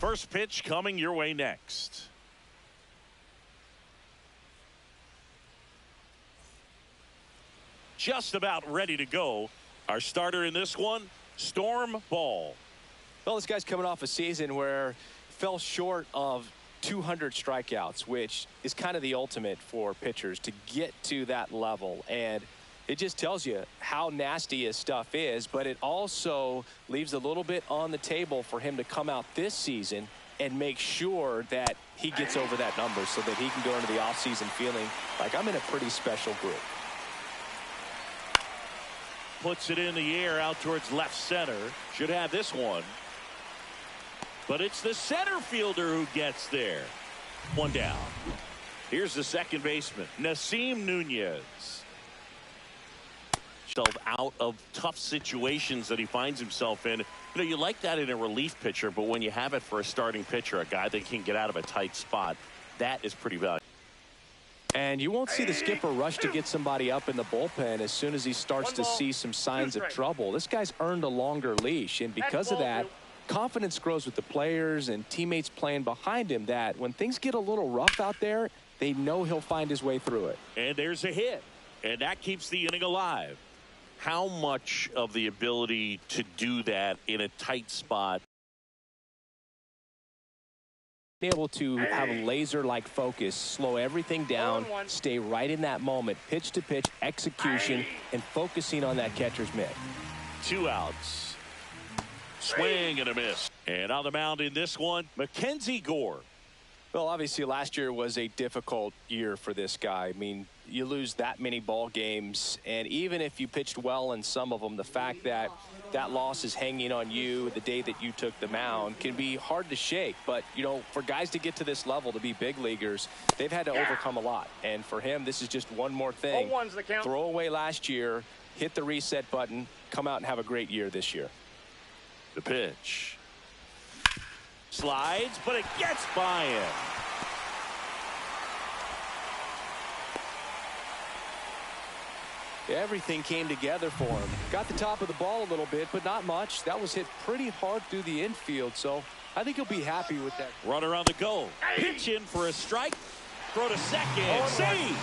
First pitch coming your way next. Just about ready to go. Our starter in this one, Storm Ball. Well, this guy's coming off a season where fell short of 200 strikeouts, which is kind of the ultimate for pitchers to get to that level. And it just tells you how nasty his stuff is, but it also leaves a little bit on the table for him to come out this season and make sure that he gets over that number so that he can go into the offseason feeling like I'm in a pretty special group. Puts it in the air out towards left center. Should have this one. But it's the center fielder who gets there. One down. Here's the second baseman, Nasim Nunez. Out of tough situations that he finds himself in. You know, you like that in a relief pitcher, but when you have it for a starting pitcher, a guy that can get out of a tight spot, that is pretty valuable. And you won't see the skipper rush to get somebody up in the bullpen as soon as he starts to see some signs of trouble. This guy's earned a longer leash, and because of that, confidence grows with the players and teammates playing behind him, that when things get a little rough out there, they know he'll find his way through it. And there's a hit, and that keeps the inning alive. How much of the ability to do that in a tight spot? Able to have a laser-like focus, slow everything down, stay right in that moment, pitch to pitch execution, and focusing on that catcher's mitt. 2 outs. Swing and a miss. And on the mound in this one, McKenzie Gore. Well, obviously last year was a difficult year for this guy. I mean, you lose that many ball games, and even if you pitched well in some of them, the fact that that loss is hanging on you the day that you took the mound can be hard to shake. But, you know, for guys to get to this level, to be big leaguers, they've had to overcome a lot. And for him, this is just one more thing. Throw away last year, hit the reset button, come out and have a great year this year. The pitch. Slides, but it gets by him. Everything came together for him. Got the top of the ball a little bit, but not much. That was hit pretty hard through the infield, so I think he'll be happy with that. Runner on the go. Pitch in for a strike. Throw to second. Save.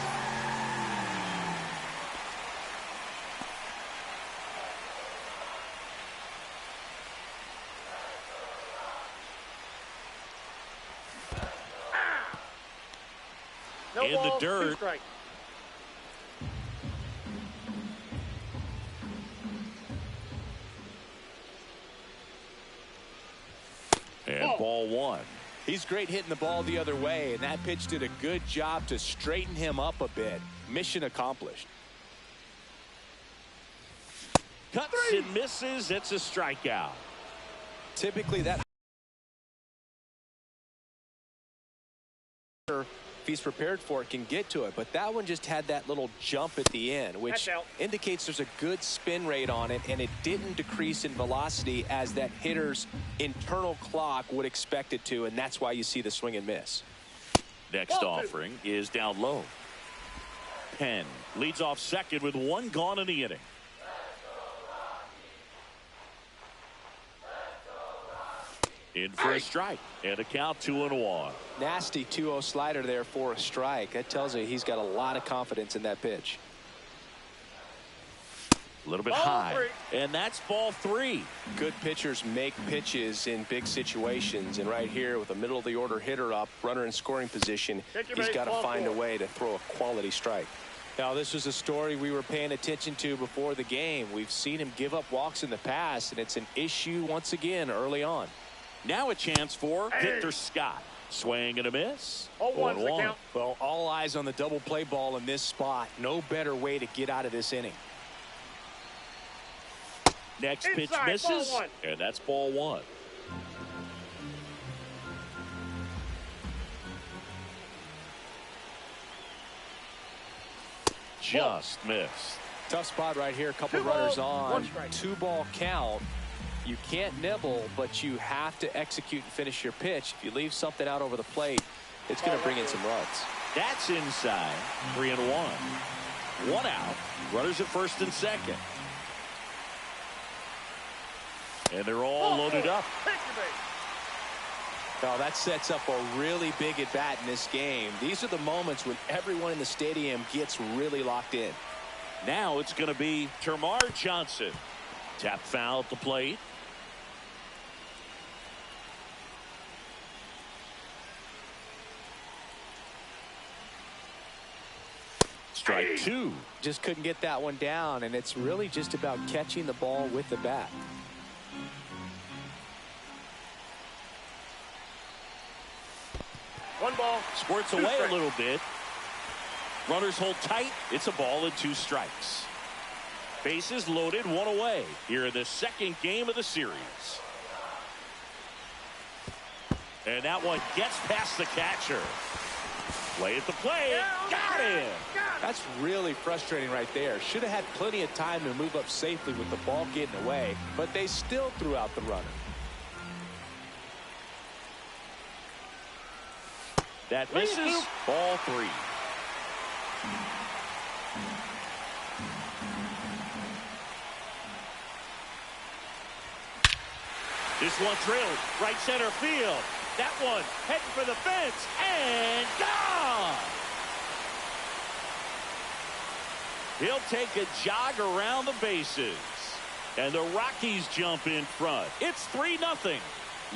No in ball, the dirt. And ball 1. He's great hitting the ball the other way, and that pitch did a good job to straighten him up a bit. Mission accomplished. Cuts and misses. It's a strikeout. Typically that if he's prepared for it can get to it, but that one just had that little jump at the end, which indicates there's a good spin rate on it, and it didn't decrease in velocity as that hitter's internal clock would expect it to, and that's why you see the swing and miss. Next offering is down low. Penn leads off second with 1 gone in the inning. In for a strike, and a count 2-1. Nasty 2-0 slider there for a strike. That tells you he's got a lot of confidence in that pitch. A little bit high, and that's ball 3. Good pitchers make pitches in big situations, and right here with a middle of the order hitter up, runner in scoring position, he's got to find a way to throw a quality strike. Now, this was a story we were paying attention to before the game. We've seen him give up walks in the past, and it's an issue once again early on. Now a chance for Victor Scott. Swing and a miss. 0-1. Well, all eyes on the double play ball in this spot. No better way to get out of this inning. Next pitch misses, and that's ball 1. Just missed. Tough spot right here. A couple runners on. 2-ball count. You can't nibble, but you have to execute and finish your pitch. If you leave something out over the plate, it's going to bring in some runs. That's inside. 3-1. 1 out. Runners at first and second. And they're all loaded up. Well, that sets up a really big at-bat in this game. These are the moments when everyone in the stadium gets really locked in. Now it's going to be Termarr Johnson. Tap foul at the plate. Strike two. Just couldn't get that one down, and it's really just about catching the ball with the bat. One ball. Squirts away a little bit. Runners hold tight. It's a ball and 2 strikes. Bases loaded, 1 away. Here in the second game of the series. And that one gets past the catcher. Play at the plate. Got him. That's really frustrating right there. Should have had plenty of time to move up safely with the ball getting away, but they still threw out the runner. That misses. Ball 3. This one drilled right center field. That one heading for the fence and gone. He'll take a jog around the bases. And the Rockies jump in front. It's 3-0.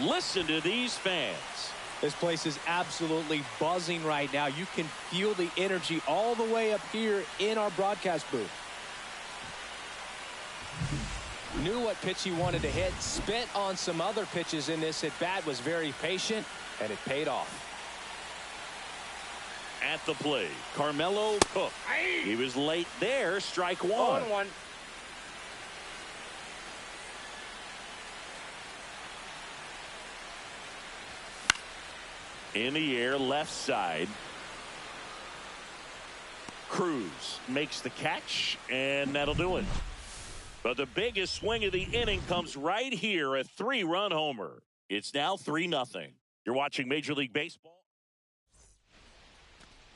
Listen to these fans. This place is absolutely buzzing right now. You can feel the energy all the way up here in our broadcast booth. Knew what pitch he wanted to hit. Spent on some other pitches in this at bat. Was very patient, and it paid off. At the plate, Carmelo Cook. He was late there. Strike 1. 0-1. In the air, left side. Cruz makes the catch, and that'll do it. But the biggest swing of the inning comes right here, a 3-run homer. It's now 3-0. You're watching Major League Baseball.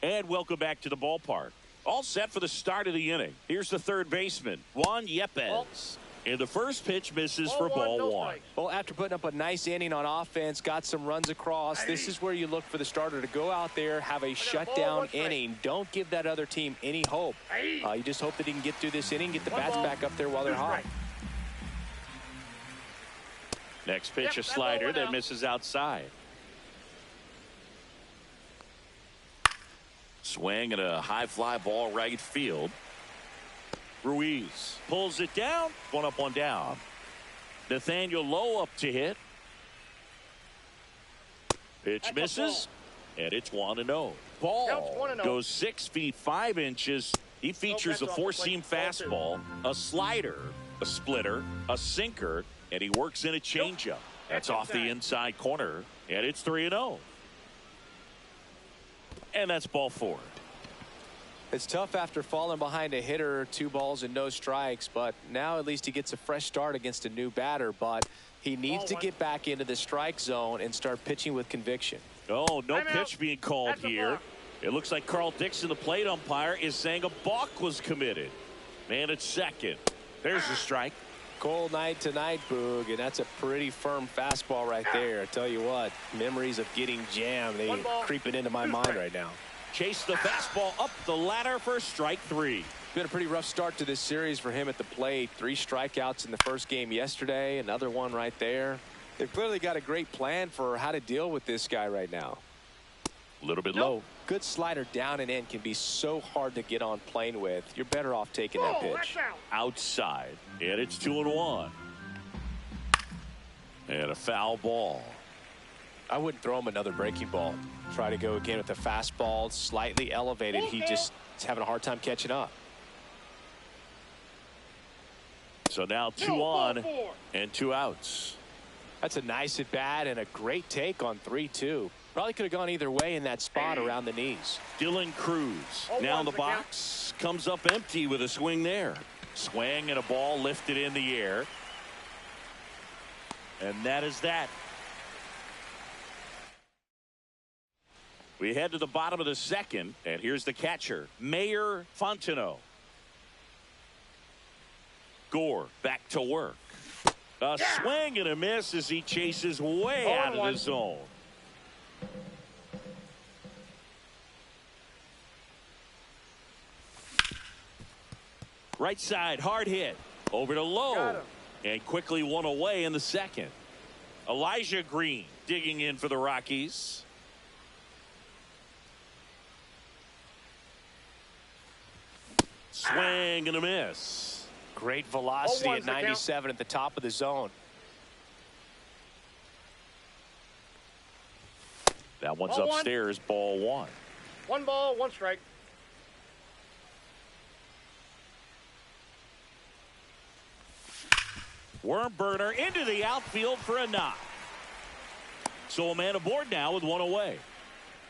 And welcome back to the ballpark. All set for the start of the inning. Here's the third baseman, Juan Yepes. And the first pitch misses for ball 1. Well, after putting up a nice inning on offense, got some runs across, this is where you look for the starter to go out there, have a shutdown inning. Don't give that other team any hope. You just hope that he can get through this inning, get the bats back up there while they're hot. Next pitch, a slider that misses outside. Swing and a high fly ball right field. Ruiz pulls it down. 1 up, 1 down. Nathaniel Lowe up to hit. Pitch misses. And it's 1-0. Ball goes 6 feet 5 inches. He features a 4-seam fastball, a slider, a splitter, a sinker, and he works in a changeup. That's off the inside corner, and it's 3-0. And that's ball 4. It's tough after falling behind a hitter, 2 balls and no strikes, but now at least he gets a fresh start against a new batter, but he needs to get back into the strike zone and start pitching with conviction. Oh, no pitch being called here. It looks like Carl Dixon, the plate umpire, is saying a balk was committed. Man at second. There's the strike. Cold night tonight, Boog, and that's a pretty firm fastball right there. I tell you what, memories of getting jammed, they creeping into my mind right now. Chase the fastball up the ladder for strike 3. Been a pretty rough start to this series for him at the plate. 3 strikeouts in the first game yesterday, another one right there. They've clearly got a great plan for how to deal with this guy right now. A little bit low. Good slider down and in can be so hard to get on plane with. You're better off taking that pitch. Outside, and it's 2-1. And a foul ball. I wouldn't throw him another breaking ball. Try to go again with the fastball, slightly elevated. He just is having a hard time catching up. So now 2 on and 2 outs. That's a nice at bat and a great take on 3-2. Probably could have gone either way in that spot around the knees. Dylan Cruz now in the box, comes up empty with a swing there. Swing and a ball lifted in the air. And that is that. We head to the bottom of the second, and here's the catcher, Mayor Fontenot. Gore back to work. A swing and a miss as he chases way out of the zone. Right side, hard hit. Over to Lowe. And quickly one away in the second. Elijah Green digging in for the Rockies. Swing and a miss. Great velocity at 97 at the top of the zone. That one's upstairs, ball one. 1 ball, 1 strike. Worm burner into the outfield for a knock. So a man aboard now with one away.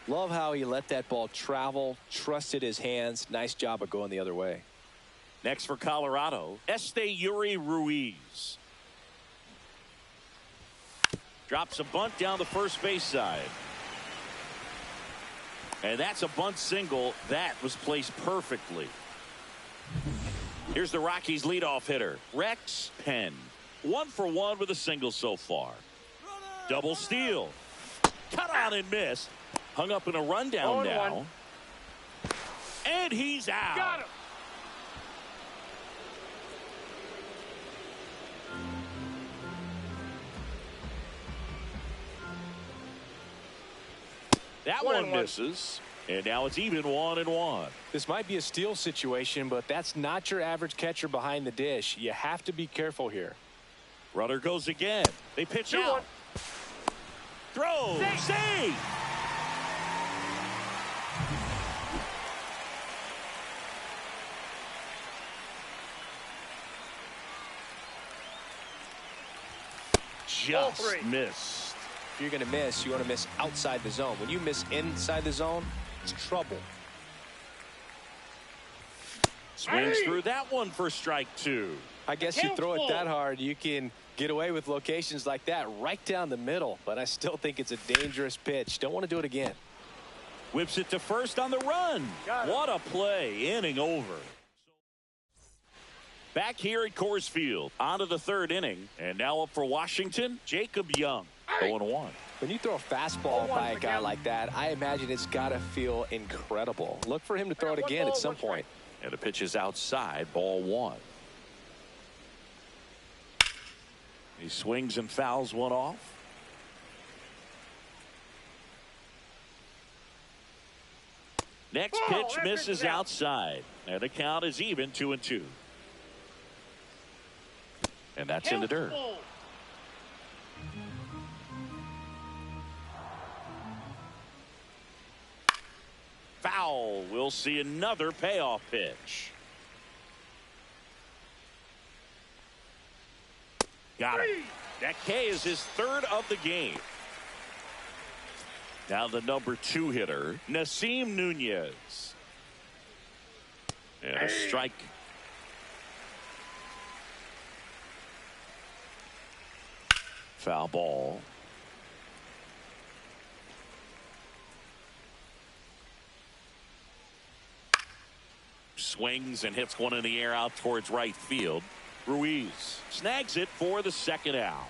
Love how he let that ball travel, trusted his hands. Nice job of going the other way. Next for Colorado, Yuri Ruiz. Drops a bunt down the first base side. And that's a bunt single. That was placed perfectly. Here's the Rockies leadoff hitter, Rex Penn. 1 for 1 with a single so far. Double steal. Cut on and miss. Hung up in a rundown now. And he's out. Got him. That one misses. And now it's even 1-1. This might be a steal situation, but that's not your average catcher behind the dish. You have to be careful here. Runner goes again. They pitch out. Throw. Save. Just missed. If you're going to miss, you want to miss outside the zone. When you miss inside the zone, it's trouble. Swings through that one for strike 2. I guess you throw it that hard, you can get away with locations like that right down the middle. But I still think it's a dangerous pitch. Don't want to do it again. Whips it to first on the run. What a play. Inning over. Back here at Coors Field. On to the third inning. And now up for Washington, Jacob Young. 0-1. When you throw a fastball by a guy like that, I imagine it's got to feel incredible. Look for him to throw it again at some point. And the pitch is outside, ball 1. He swings and fouls one off. Next pitch misses outside. And the count is even 2-2. And that's in the dirt. Foul. We'll see another payoff pitch. Got it. That K is his third of the game. Now the number 2 hitter, Nasim Nunez. And a strike. Foul ball. Swings and hits one in the air out towards right field. Ruiz snags it for the second out.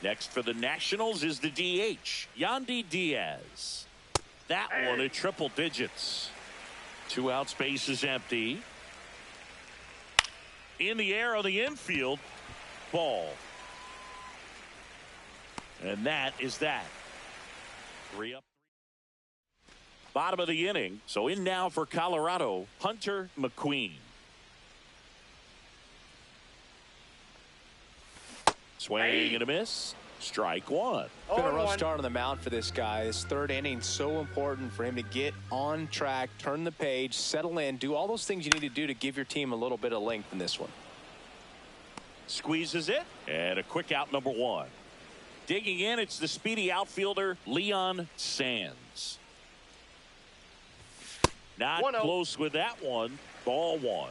Next for the Nationals is the DH, Yandy Diaz. That one at triple digits. 2 outs, base is empty. In the air on the infield. Ball. And that is that. 3 up. Bottom of the inning. So in now for Colorado, Hunter McQueen. Swing and a miss. Strike 1. Been a rough start on the mound for this guy. This third inning so important for him to get on track, turn the page, settle in, do all those things you need to do to give your team a little bit of length in this one. Squeezes it. And a quick out, number 1. Digging in, it's the speedy outfielder, Leon Sands. Not close with that one. Ball 1.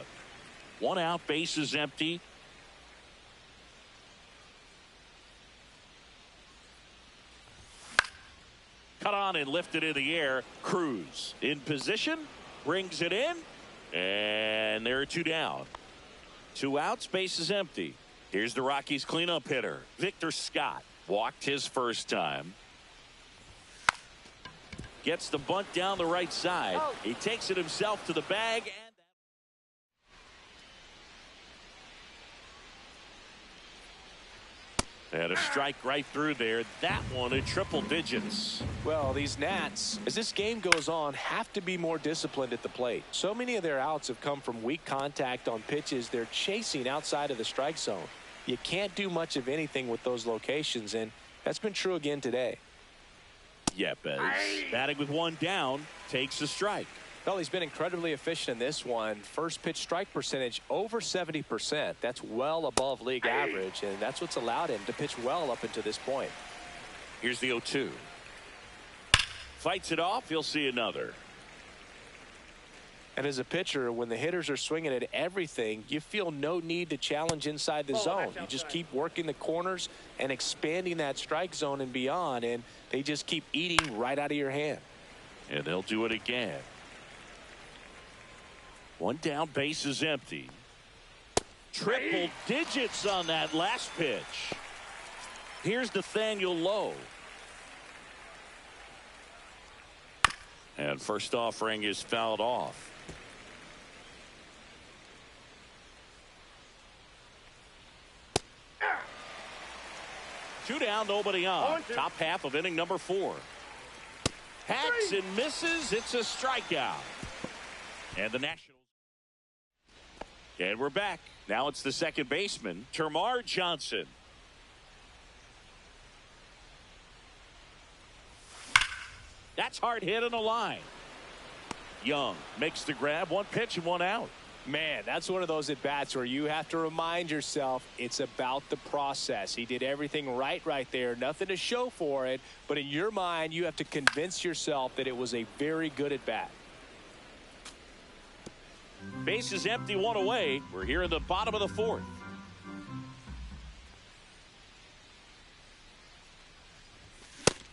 1 out, base is empty. Cut on and lifted in the air. Cruz in position, brings it in, and there are 2 down. 2 outs, base is empty. Here's the Rockies cleanup hitter, Victor Scott. Walked his first time. Gets the bunt down the right side. He takes it himself to the bag. And And a strike right through there. That one in triple digits. Well, these Nats, as this game goes on, have to be more disciplined at the plate. So many of their outs have come from weak contact on pitches they're chasing outside of the strike zone. You can't do much of anything with those locations, and that's been true again today. Yepes, batting with one down, takes a strike. Well, he's been incredibly efficient in this one. First pitch strike percentage over 70%. That's well above league average, and that's what's allowed him to pitch well up until this point. Here's the 0-2. Fights it off. He'll see another. And as a pitcher, when the hitters are swinging at everything, you feel no need to challenge inside the zone. You just keep working the corners and expanding that strike zone and beyond, and they just keep eating right out of your hand. And they'll do it again. One down, base is empty. Triple digits on that last pitch. Here's Nathaniel Lowe. And first offering is fouled off. Two down, nobody on. Top half of inning number 4. Hacks and misses. It's a strikeout. And the Nationals. And we're back. Now it's the second baseman, Termarr Johnson. That's hard hit on the line. Young makes the grab. One pitch and one out. Man, that's one of those at-bats where you have to remind yourself it's about the process. He did everything right there. Nothing to show for it. But in your mind, you have to convince yourself that it was a very good at-bat. Base is empty, one away. We're here in the bottom of the 4th.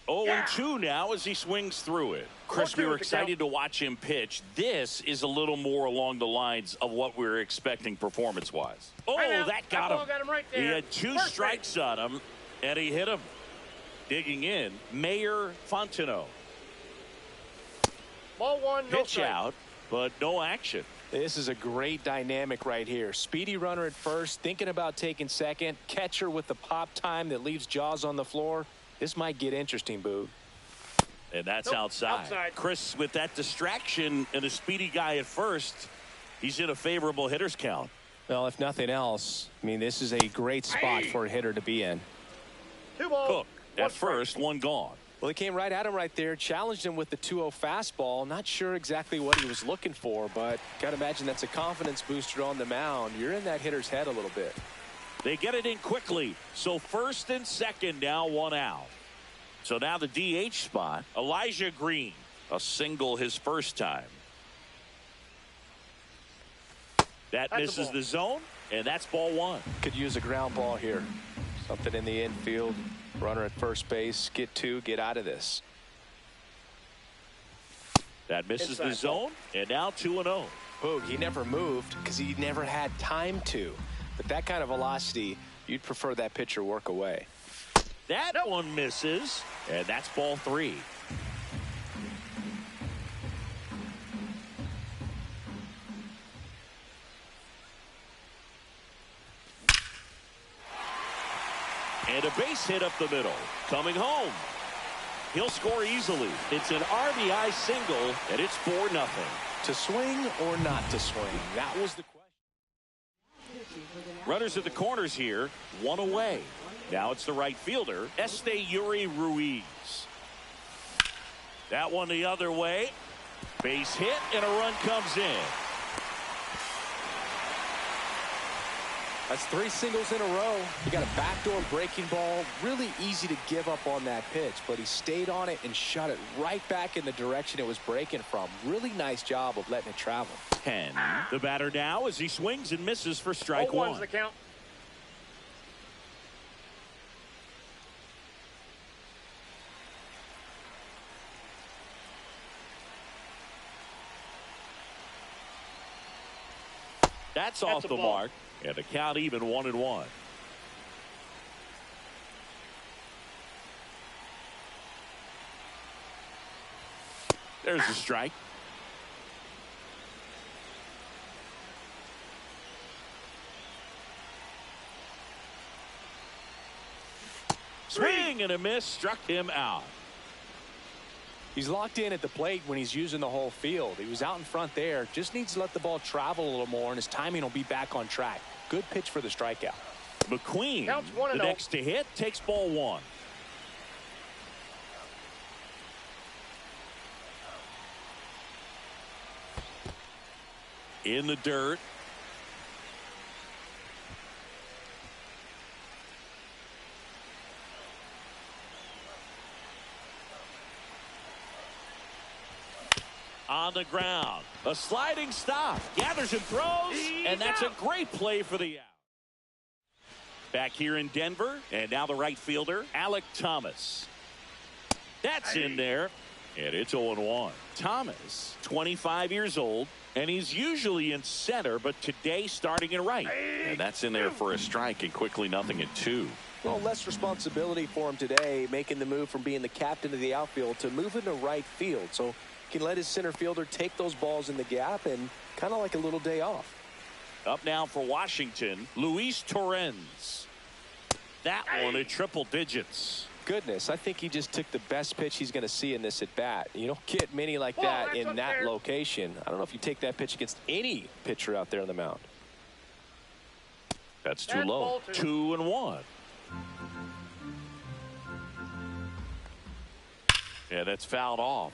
Oh, and 2 now as he swings through it. Chris, we were excited to watch him pitch. This is a little more along the lines of what we were expecting performance-wise. Oh, that got him. Right there. He had 2 strikes on him, and he hit him. Digging in, Mayor Fontenot. Ball 1, no pitch strike. out, but no action. This is a great dynamic right here. Speedy runner at first, thinking about taking second. Catcher with the pop time that leaves Jaws on the floor. This might get interesting, Boog. And that's outside. Chris, with that distraction and a speedy guy at first, he's in a favorable hitter's count. Well, if nothing else, I mean, this is a great spot for a hitter to be in. 2 balls. Cook at first, one gone. Well, he came right at him right there, challenged him with the 2-0 fastball. Not sure exactly what he was looking for, but got to imagine that's a confidence booster on the mound. You're in that hitter's head a little bit. They get it in quickly. So first and second now, one out. So now the DH spot, Elijah Green, a single his first time. That misses the zone, and that's ball 1. Could use a ground ball here. Something in the infield. Runner at first base. Get 2. Get out of this. That misses the zone, and now 2-0. Boog, he never moved because he never had time to. But that kind of velocity, you'd prefer that pitcher work away. That one misses, and that's ball 3. And a base hit up the middle. Coming home. He'll score easily. It's an RBI single, and it's 4-0. To swing or not to swing? That was the question. Runners at the corners here, one away. Now it's the right fielder, Yuri Ruiz. That one the other way. Base hit, and a run comes in. That's 3 singles in a row. He got a backdoor breaking ball. Really easy to give up on that pitch, but he stayed on it and shot it right back in the direction it was breaking from. Really nice job of letting it travel. 10. The batter now as he swings and misses for strike 1. 0-1's the count. That's off the mark, and the count even 1-1. There's a strike. Swing and a miss, struck him out. He's locked in at the plate when he's using the whole field. He was out in front there. Just needs to let the ball travel a little more, and his timing will be back on track. Good pitch for the strikeout. McQueen, Counts the next to hit, takes ball one. In the dirt. On the ground. A sliding stop. Gathers and throws. And that's a great play for the out. Back here in Denver. And now the right fielder, Alek Thomas. That's in there. And it's 0-1. Thomas, 25 years old. And he's usually in center, but today starting in right. And that's in there for a strike, and quickly 0-2. Well, less responsibility for him today, making the move from being the captain of the outfield to moving to right field. So he can let his center fielder take those balls in the gap and kind of like a little day off. Up now for Washington, Luis Torrens. That one at triple digits. Goodness, I think he just took the best pitch he's going to see in this at bat. You don't get many like that in that location. I don't know if you take that pitch against any pitcher out there on the mound. That's too low. 2-1. Yeah, that's fouled off.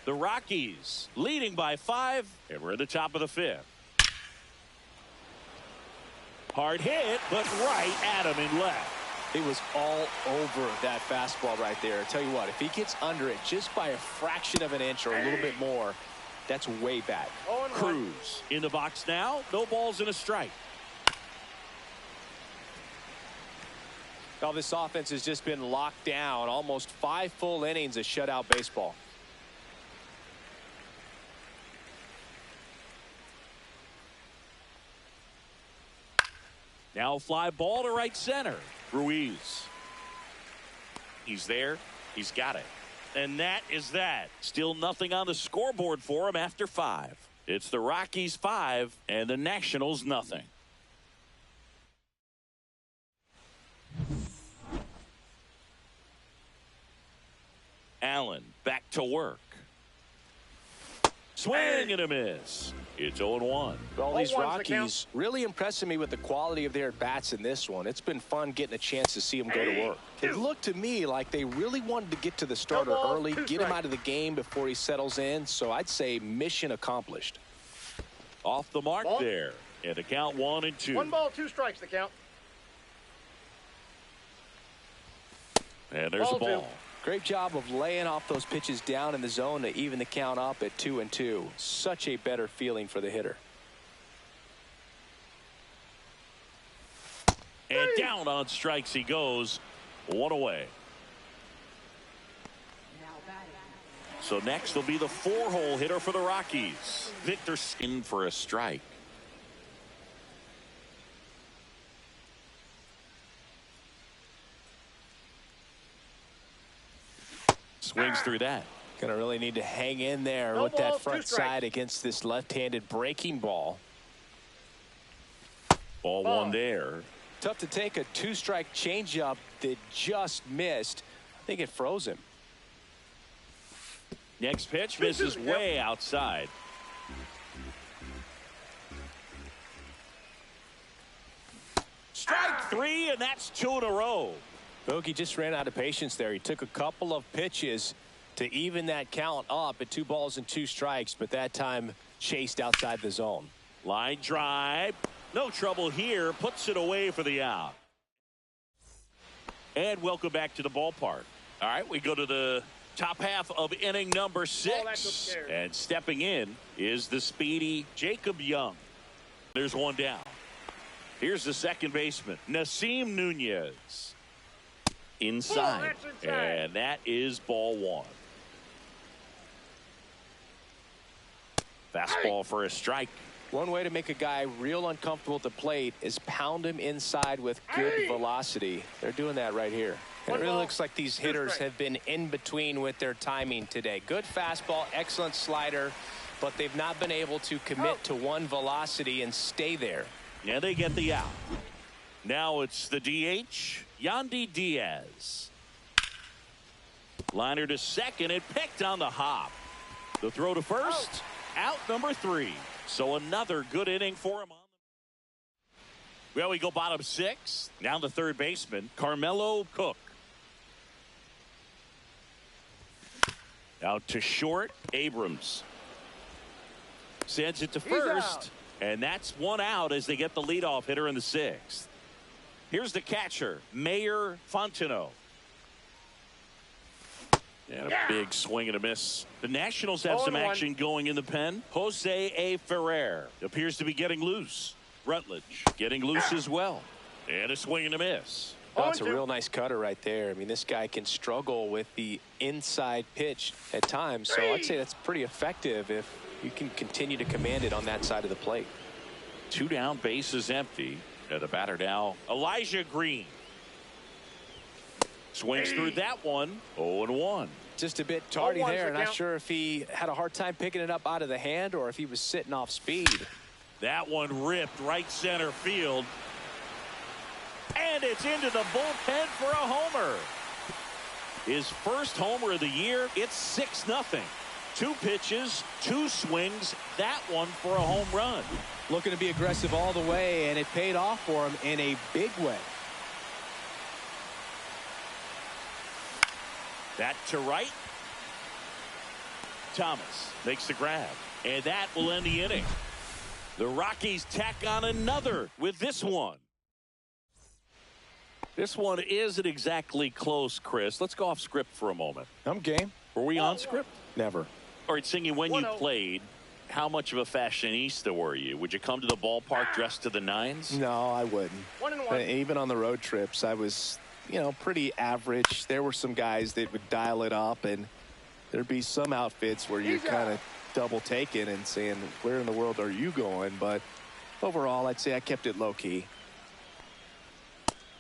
The Rockies leading by 5, and we're at the top of the 5th. Hard hit, but right at him in left. It was all over that fastball right there. I tell you what, if he gets under it just by a fraction of an inch or a little bit more, that's way back. Cruz in the box now. No balls and a strike. Well, this offense has just been locked down. Almost 5 full innings of shutout baseball. Now fly ball to right center. Ruiz. He's there. He's got it. And that is that. Still nothing on the scoreboard for him after 5. It's the Rockies 5 and the Nationals nothing. Allen back to work. Swing and a miss. It's 0-1. Well, these Rockies really impressing me with the quality of their at-bats in this one. It's been fun getting a chance to see them go to work. It looked to me like they really wanted to get to the starter early, get him out of the game before he settles in. So I'd say mission accomplished. Off the mark there. And the count 1-2. 1 ball, 2 strikes the count. And there's a ball. Great job of laying off those pitches down in the zone to even the count up at 2-2. Such a better feeling for the hitter. And down on strikes he goes. 1 away. So next will be the 4-hole hitter for the Rockies. Victor in for a strike. Swings through that. Gonna really need to hang in there with that front side against this left-handed breaking ball. Ball 1 there. Tough to take a 2-strike changeup that just missed. I think it froze him. Next pitch misses way outside. Strike 3, and that's 2 in a row. Bogey just ran out of patience there. He took a couple of pitches to even that count up at 2 balls and 2 strikes, but that time chased outside the zone. Line drive. No trouble here. Puts it away for the out. And welcome back to the ballpark. All right, we go to the top half of inning number 6. And stepping in is the speedy Jacob Young. There's 1 down. Here's the second baseman, Nasim Nunez. Inside. And that is ball 1. Fastball for a strike. One way to make a guy real uncomfortable at the plate is pound him inside with good velocity. They're doing that right here. And it really looks like these hitters have been in between with their timing today. Good fastball, excellent slider, but they've not been able to commit to one velocity and stay there. Yeah, they get the out. Now it's the DH, Yandy Diaz. Liner to second and picked on the hop. The throw to first, out number 3. So another good inning for him. Well, we go bottom 6. Now the third baseman, Carmelo Cook. Out to short, Abrams. Sends it to first. And that's one out as they get the leadoff hitter in the 6th. Here's the catcher, Mayor Fontenot. And a big swing and a miss. The Nationals have some action going in the pen. Jose A. Ferrer appears to be getting loose. Rutledge getting loose as well. And a swing and a miss. Oh, that's a real nice cutter right there. I mean, this guy can struggle with the inside pitch at times. So I'd say that's pretty effective if you can continue to command it on that side of the plate. 2 down, bases empty. The batter now, Elijah Green. Swings through that one. 0-1. Just a bit tardy there. Not sure if he had a hard time picking it up out of the hand or if he was sitting off speed. That one ripped right center field. And it's into the bullpen for a homer. His first homer of the year. It's 6-0. 2 pitches, 2 swings. That one for a home run. Looking to be aggressive all the way, and it paid off for him in a big way. That to right. Thomas makes the grab, and that will end the inning. The Rockies tack on another with this one. This one isn't exactly close, Chris. Let's go off script for a moment. I'm game. Were we on script? Never. All right, Singy, when you played, how much of a fashionista were you? Would you come to the ballpark dressed to the nines? No, I wouldn't. 1-1. Even on the road trips, I was, pretty average. There were some guys that would dial it up, and there'd be some outfits where you're kind of double taking and saying, where in the world are you going? But overall, I'd say I kept it low key.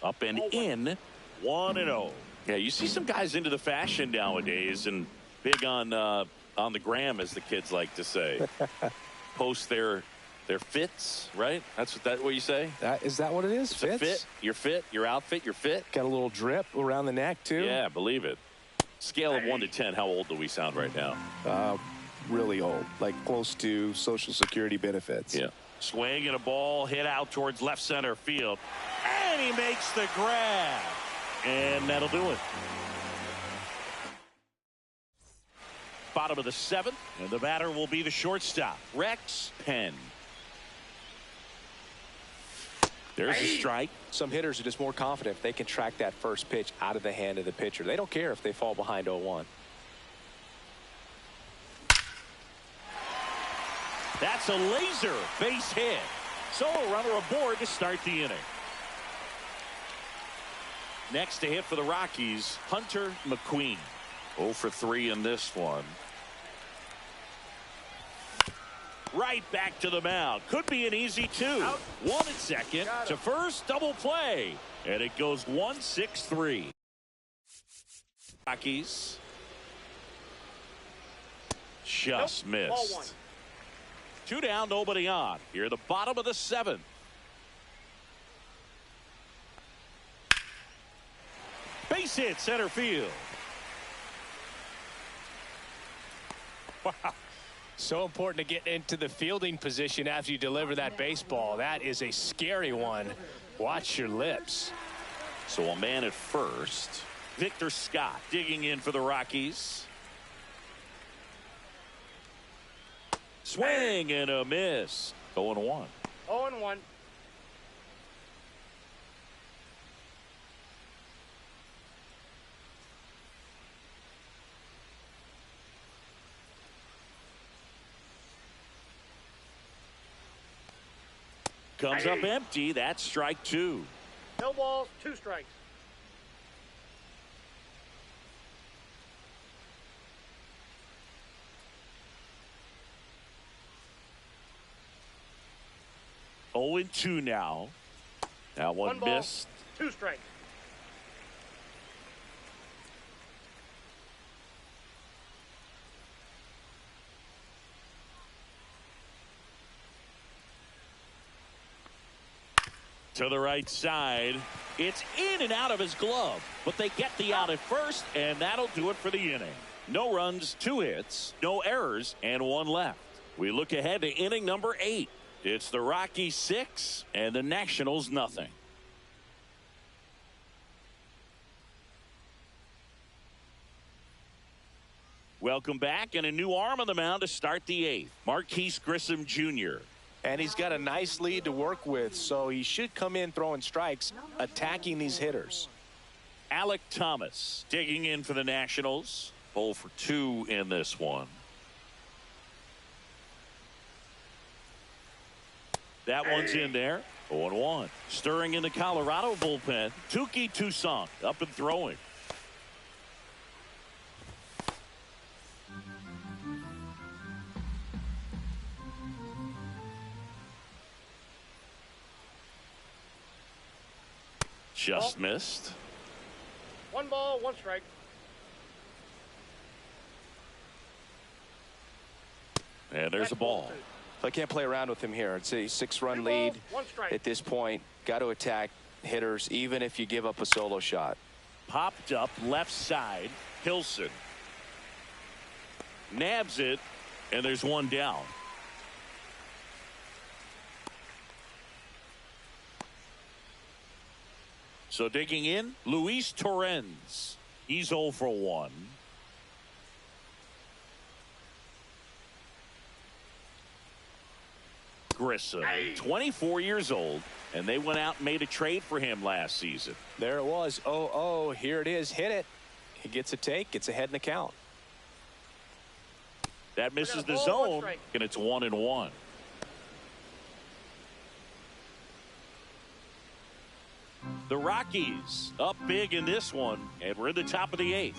Up and in, 1-0. Yeah, you see some guys into the fashion nowadays and big on the gram, as the kids like to say. Post their fits, right? That's what you say? Is that what it is? It's fits? a fit. Your fit, your outfit, your fit. Got a little drip around the neck, too. Yeah, believe it. Scale of 1 to 10, how old do we sound right now? Really old, like close to Social Security benefits. Yeah. Swing and a ball hit out towards left center field. And he makes the grab. And that'll do it. Bottom of the 7th, and the batter will be the shortstop, Rex Penn. There's a strike. Some hitters are just more confident if they can track that first pitch out of the hand of the pitcher. They don't care if they fall behind 0-1. That's a laser base hit. So a runner aboard to start the inning. Next to hit for the Rockies, Hunter McQueen. 0 for 3 in this one. Right back to the mound. Could be an easy 2. Out. 1 at second to first, double play. And it goes 1-6-3. Rockies. Just missed. 2 down, nobody on. Here at the bottom of the 7th. Base hit, center field. Wow. So important to get into the fielding position after you deliver that baseball. That is a scary one. Watch your lips. So a man at first. Victor Scott digging in for the Rockies. Swing and a miss. 0-1. 0-1. Comes up empty. That's strike 2. No balls, 2 strikes. Oh and 2 now. That one ball, missed. 2 strikes. To the right side. It's in and out of his glove, but they get the out at first, and that'll do it for the inning. No runs, 2 hits, no errors, and 1 left. We look ahead to inning number 8. It's the Rockies 6 and the Nationals nothing. Welcome back, and a new arm on the mound to start the 8th. Marquise Grissom Jr. And he's got a nice lead to work with, so he should come in throwing strikes, attacking these hitters. Alec Thomas digging in for the Nationals. 0 for 2 in this one. That one's in there. 0-1. Stirring in the Colorado bullpen. Touki Toussaint up and throwing. Just missed. 1 ball, 1 strike. And there's a ball. I can't play around with him here. It's a 6-run lead at this point. Got to attack hitters even if you give up a solo shot. Popped up left side. Hilson nabs it, and there's 1 down. So digging in, Luis Torrens. He's 0 for 1. Grissom, 24 years old, and they went out and made a trade for him last season. There it was. 0-0. Here it is. Hit it. He gets a take. Gets ahead in the count. That misses the zone, and it's 1-1. The Rockies up big in this one, and we're in the top of the 8th.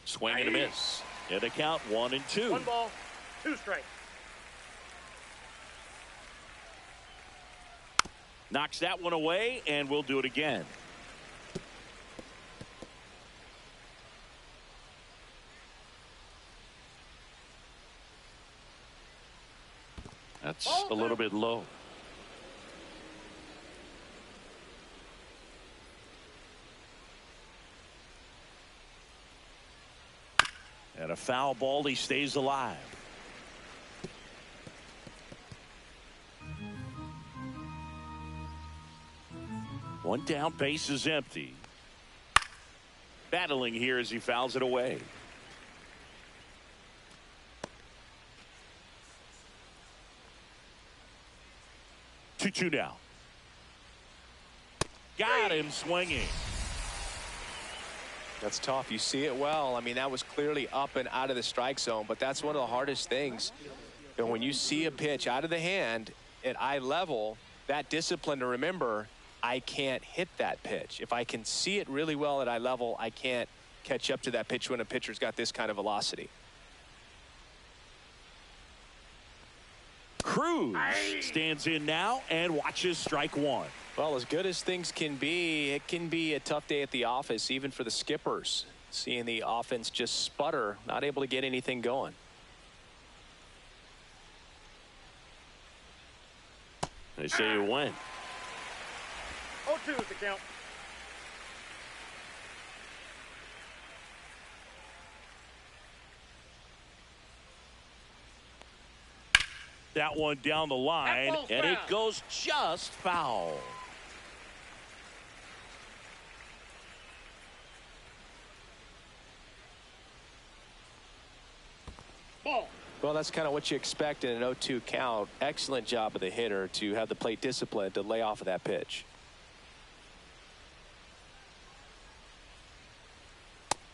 Swing and a miss. And the count 1-2. 1 ball, 2 strikes. Knocks that one away, and we'll do it again. That's a little bit low. And a foul ball. He stays alive. One down, base is empty. Battling here as he fouls it away. Two now. Got him swinging. That's tough. You see it well. I mean, that was clearly up and out of the strike zone, but that's one of the hardest things. And when you see a pitch out of the hand at eye level, that discipline to remember, I can't hit that pitch. If I can see it really well at eye level, I can't catch up to that pitch when a pitcher's got this kind of velocity. Cruz stands in now and watches strike 1. Well, as good as things can be, it can be a tough day at the office, even for the skippers. Seeing the offense just sputter, not able to get anything going. They say you win. 0-2 is the count. That one down the line, and it goes just foul. Ball. Well, that's kind of what you expect in an 0-2 count. Excellent job of the hitter to have the plate discipline to lay off of that pitch.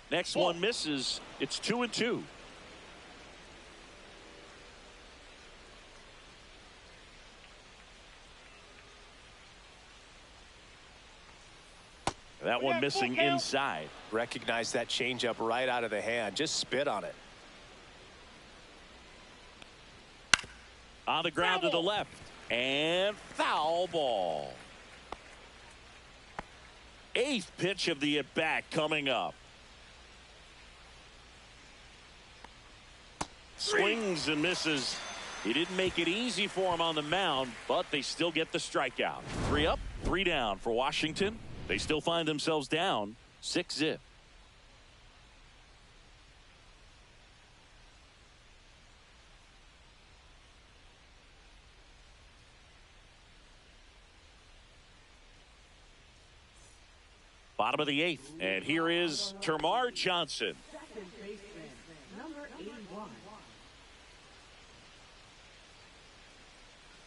Next one misses. It's 2-2. That one missing inside. Recognize that changeup right out of the hand. Just spit on it. On the ground to the left. And foul ball. 8th pitch of the at-bat coming up. Swings and misses. He didn't make it easy for him on the mound, but they still get the strikeout. 3 up, 3 down for Washington. They still find themselves down 6-zip. Bottom of the 8th, and here is Termarr Johnson.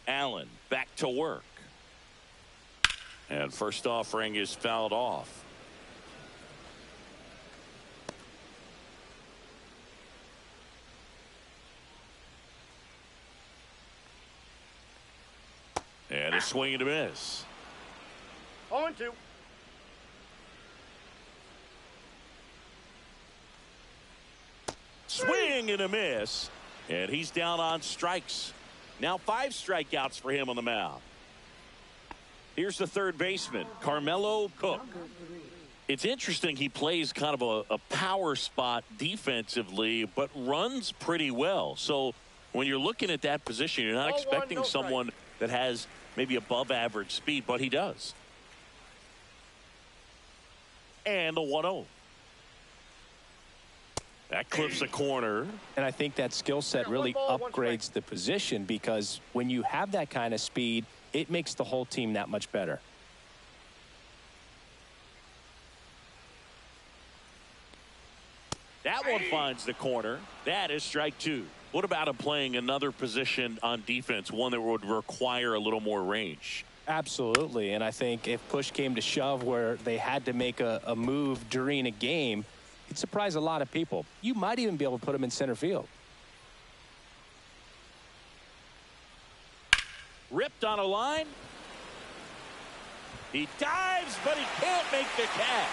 Allen back to work. And first offering is fouled off. And a swing and a miss. 0-2. Swing and a miss. And he's down on strikes. Now 5 strikeouts for him on the mound. Here's the third baseman, Carmelo Cook. It's interesting, he plays kind of a power spot defensively, but runs pretty well. So when you're looking at that position, you're not expecting someone that has maybe above average speed, but he does. And the 1-0. That clips a corner. And I think that skill set really upgrades the position, because when you have that kind of speed, it makes the whole team that much better. That one finds the corner. That is strike 2. What about him playing another position on defense, one that would require a little more range? Absolutely. And I think if push came to shove where they had to make a move during a game, it'd surprise a lot of people. You might even be able to put him in center field. Ripped on a line. He dives, but he can't make the catch.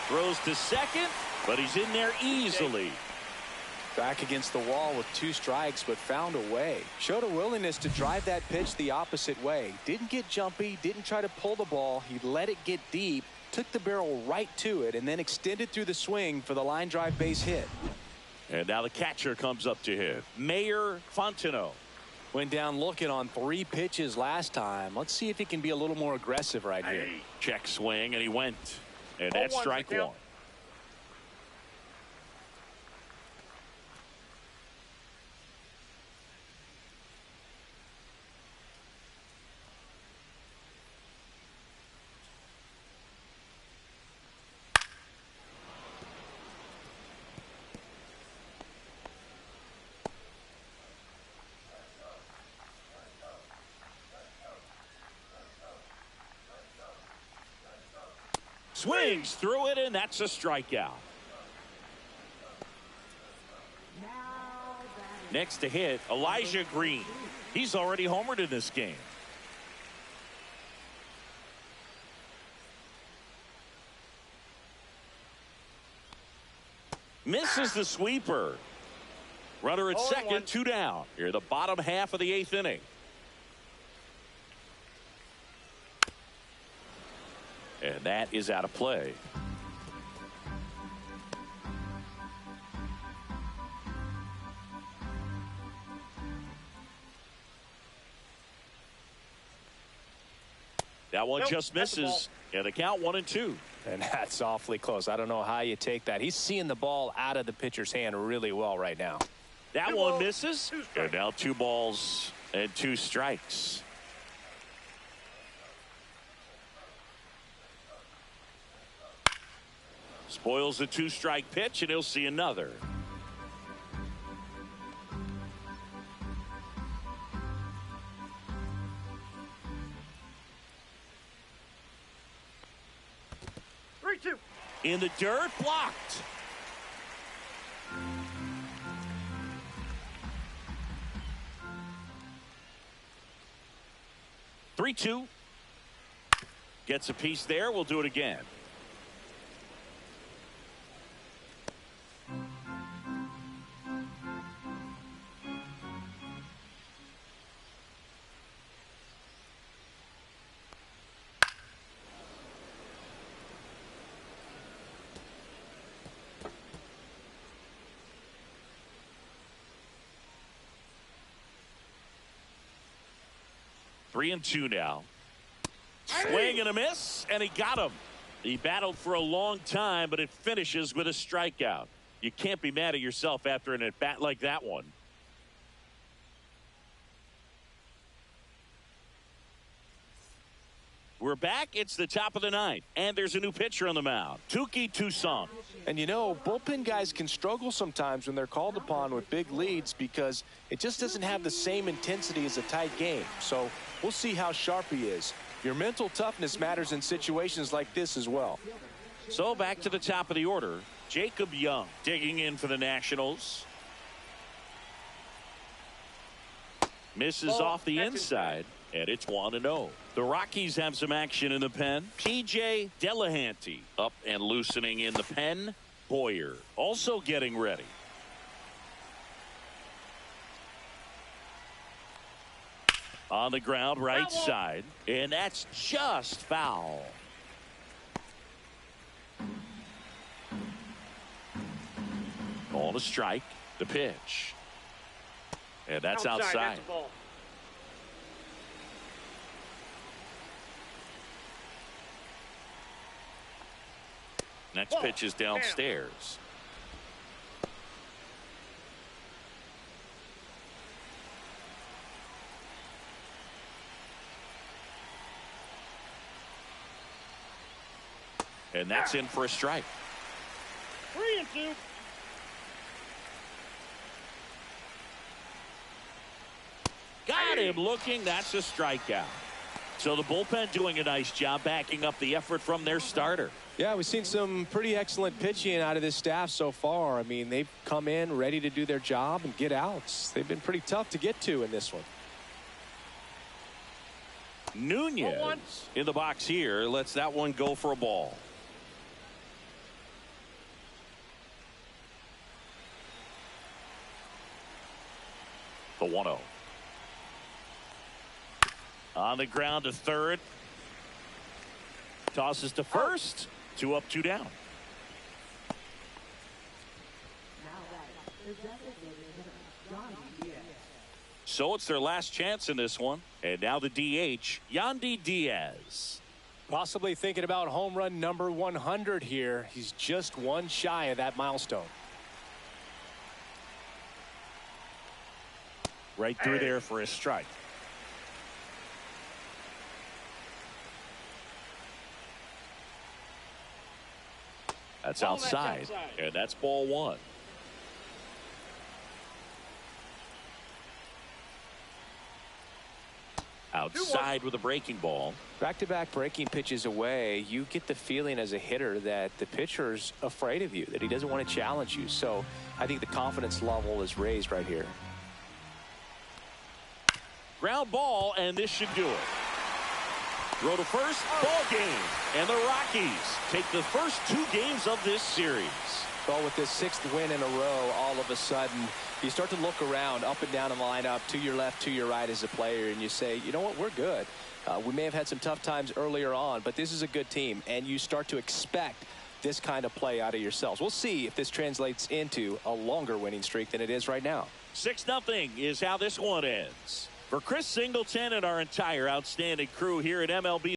Throws to second, but he's in there easily. Back against the wall with 2 strikes, but found a way. Showed a willingness to drive that pitch the opposite way. Didn't get jumpy, didn't try to pull the ball. He let it get deep, took the barrel right to it, and then extended through the swing for the line drive base hit. And now the catcher comes up to him, Mayor Fontenot. Went down looking on 3 pitches last time. Let's see if he can be a little more aggressive right here. Check swing, and he went. And that's strike 1. Swings through it, and that's a strikeout. Next to hit, Elijah Green. He's already homered in this game. Misses the sweeper. Runner at second, 2 down. Here, the bottom half of the 8th inning. And that is out of play. That one just misses. And the count 1-2. And that's awfully close. I don't know how you take that. He's seeing the ball out of the pitcher's hand really well right now. That one misses. And now 2 balls and 2 strikes. Spoils the 2-strike pitch, and he'll see another. In the dirt, blocked. Three-two. Gets a piece there. We'll do it again. 3-2 now. Swing and a miss, and he got him. He battled for a long time, but it finishes with a strikeout. You can't be mad at yourself after an at-bat like that one. We're back. It's the top of the ninth, and there's a new pitcher on the mound, Touki Toussaint. And you know, bullpen guys can struggle sometimes when they're called upon with big leads because it just doesn't have the same intensity as a tight game. So we'll see how sharp he is. Your mental toughness matters in situations like this as well. So back to the top of the order, Jacob Young digging in for the Nationals. Misses off the inside, and it's 1-0. The Rockies have some action in the pen. P.J. Delahanty up and loosening in the pen. Boyer also getting ready. On the ground, right side, and that's just foul. Called a strike. The pitch. And that's outside. That's a ball. Next pitch is downstairs. And that's in for a strike. 3-2. Got him looking. That's a strikeout. So the bullpen doing a nice job backing up the effort from their starter. Yeah, we've seen some pretty excellent pitching out of this staff so far. I mean, they've come in ready to do their job and get outs. They've been pretty tough to get to in this one. Nunez in the box here lets that one go for a ball. The 1-0. On the ground to third. Tosses to first. 2 up, 2 down. So it's their last chance in this one. And now the DH, Yandy Diaz. Possibly thinking about home run number 100 here. He's just one shy of that milestone. Right through there for a strike. That's outside. And that's ball 1. Outside with a breaking ball. Back-to-back breaking pitches away, you get the feeling as a hitter that the pitcher's afraid of you, that he doesn't want to challenge you. So I think the confidence level is raised right here. Ground ball, and this should do it. Throw to first, ball game. And the Rockies take the first 2 games of this series. Well, with this 6th win in a row, all of a sudden, you start to look around up and down the lineup, to your left, to your right as a player, and you say, you know what, we're good. We may have had some tough times earlier on, but this is a good team, and you start to expect this kind of play out of yourselves. We'll see if this translates into a longer winning streak than it is right now. 6-0 is how this one ends. For Chris Singleton and our entire outstanding crew here at MLB